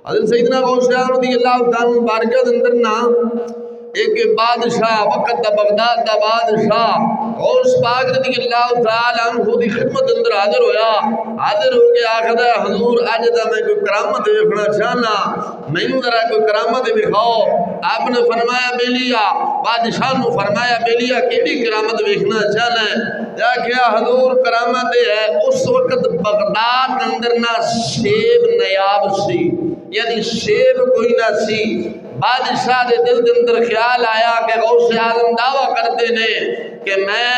حضرت سیدنا غوث اعظم رضی اللہ تعالیٰ عنہ بارگاہ دے اندر نا ایک بادشاہ وقت دا بغداد دا بادشاہ غوث پاک رضی اللہ تعالیٰ عنہ دی خدمت اندر حاضر ہویا، حاضر ہو کے آخدا حضور اج دا میں کوئی کرامت دیکھنا چاہنا، مینوں ذرا کوئی کرامت دکھاؤ۔ آپ نے فرمایا بیلیا، بادشاہ نو فرمایا بیلیا کیڑی کرامت دیکھنا چاہنا ہے؟ کیا حضور کرامت ہے اس وقت بغداد اندر نہ سیب نیاب سی، یعنی سیب کوئی نہ سی۔ بادشاہ دے دل دے اندر خیال آیا کہ غوث اعظم دعویٰ کرتے نے کہ میں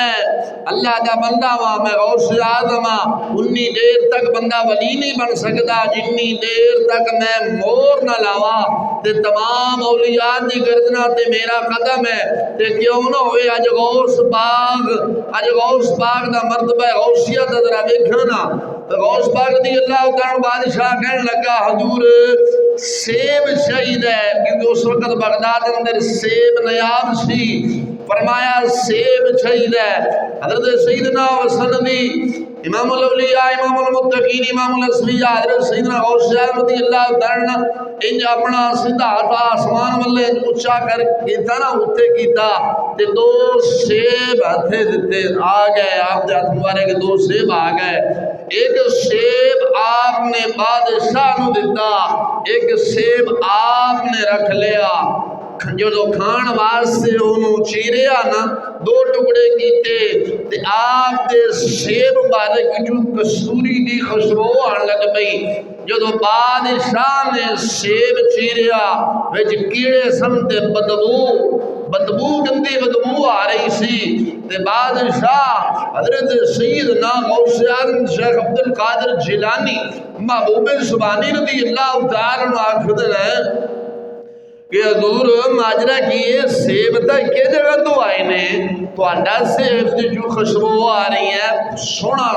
اللہ دا بندہ ہاں، میں غوث اعظم ہاں، انی دیر تک بندہ ولی نہیں بن سکتا جنی دیر تک میں مور نہ لاوا تے تمام اولیاء دی گردنا تے میرا قدم ہے تے کیوں نہ ہوئے اج غوث پاک دا مرتبہ غوثیت دا ذرا ویکھو نا۔ غوث پاک رضی اللہ تعالیٰ بادشاہ کہنے لگا حضور سیب شہید ہے، کیونکہ اس وقت بغداد اندر سیب نیاب سی، فرمایا سیب شہید ہے۔ حضرت سیدنا وسلمی امام الاولیاء امام المتقین امام الاصفیاء حضرت سیدنا غوث اعظم رضی اللہ تعالیٰ انج اپنا سیدھا ہاتھ آسمان والے اونچا کر کیتا نا اتھے کیتا تے دو سیب ہتھے دتے آ گئے، آپ دے ہاتھ مبارک کے دو سیب آ گئے۔ ایک سیب آپ نے بادشاہ نو دیتا، ایک سیب آپ نے رکھ لیا۔ جو کھان واسطے انہوں چیریا نا دو ٹکڑے کیتے تے آپ دے سیب مبارک جو کستوری دی خوشبو آن لگ پئی۔ جو بادشاہ نے سیب چیریا وچ کیڑے سن تے بدبو گندی بدبو آ رہی سی تے بادشاہ حضرت سیدنا غوث اعظم شیخ عبد القادر جیلانی محبوب سبحانی رضی اللہ تعالیٰ عنہ آخر ہیں کہ حضور ماجرہ کیے سیب تا کے جگہ تو آئے نے تو انڈا سیب دی جو خوشبو آ رہی ہے سونا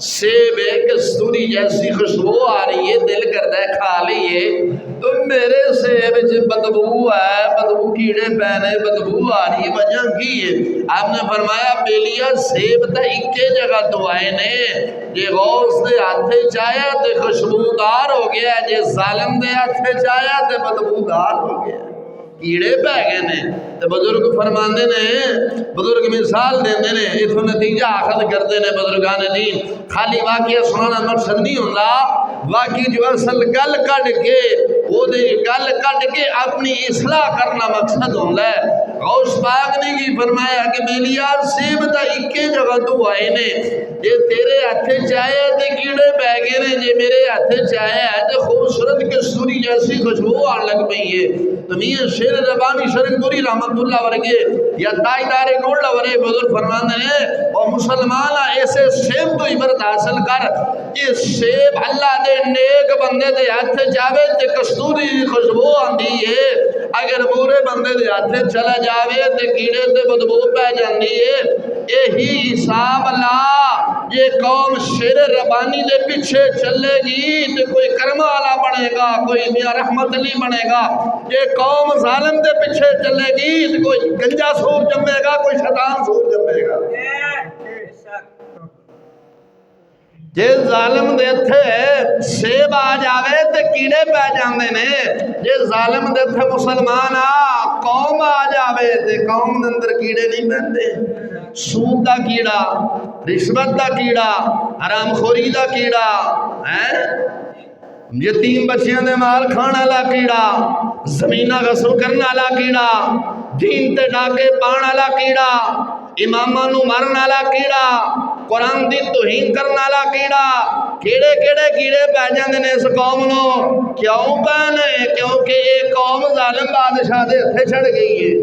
سیب ہے کستوری جیسی خوشبو آ رہی ہے، دل کرتا ہے کھا لیے، تو میرے سیب جو بدبو ہے، بدبو کیڑے پہنے بدبو آ رہی ہے، وجہ کی ہے؟ آپ نے فرمایا بیلیا سیب تا اکے جگہ تو آئے نے، جے غوث دے ہاتھے چاہیا تے خوشبودار ہو گیا، جے ظالم دے ہاتھے چاہیا تے بدبودار ہو گیا، کیڑے پہ گئے نے۔ تے بزرگ فرماندے نے، بزرگ مثال دیندے نے، اتھو نتیجہ آخذ کرتے نے بزرگان دین۔ خالی واقعہ سنانا مقصد نہیں ہوندہ، واقعی جو اصل گل کٹ کے وہ دے گل کٹ کے اپنی اصلاح کرنا مقصد ہوندہ ہے۔ غوث پاک نے کی فرمایا کہ بیلیا سیب تا اکے جگہ تو آئے نے، جے تیرے ہاتھے چاہے تے کیڑے پہ گئے نے، جے میرے ہاتھے چاہے تے خوبصورت کستوری جیسی خوشبو آن لگ پئی ہے۔ تو میاں شیر ربانی شرک پوری رحمت اللہ ورگے یا تائیدار گوڑا ورے بزرگ فرماندے ہیں اور مسلمانہ ایسے سیب تو عبرت حاصل کر، یہ سیب اللہ دے نیک بندے دے ہاتھ جاوے تے کستوری خوشبو آندی ہے، اگر بورے بندے دے ہاتھ چلا جاوے تے کیڑے تے بدبو پہ جاندی ہے۔ یہی حساب اللہ یہ قوم شیر ربانی دے پیچھے چلے گی تے کوئی کرم والا بنے گا، کوئی میاں رحمت علی بنے گا۔ یہ قوم ظالم دے پیچھے چلے گی تے کوئی گنجا سور جمے گا، کوئی شیطان سور جمے گا۔ جے ظالم دے تھے سیب آ جاوے تے کیڑے پہ جاندے نے، جے ظالم دے تھے مسلمان قوم آ جاوے تے قوم دے اندر کیڑے نہیں بندے۔ سود دا کیڑا، رشوت دا کیڑا، حرام خوری دا کیڑا، یتیم بچیاں دے مال کھانا والا کیڑا، زمینہ غصب کرنا والا کیڑا، دین تے ڈاکے پان والا کیڑا، اماماں نو مرن والا کیڑا، قرآن دی توہین کرنا والا کیڑا، کیڑے کیڑے کیڑے پہ جاندے نے اس قوم نو، کیوں پہنے؟ کیونکہ ایک قوم ظالم بادشاہ دے ہتھے چڑھ گئی ہے۔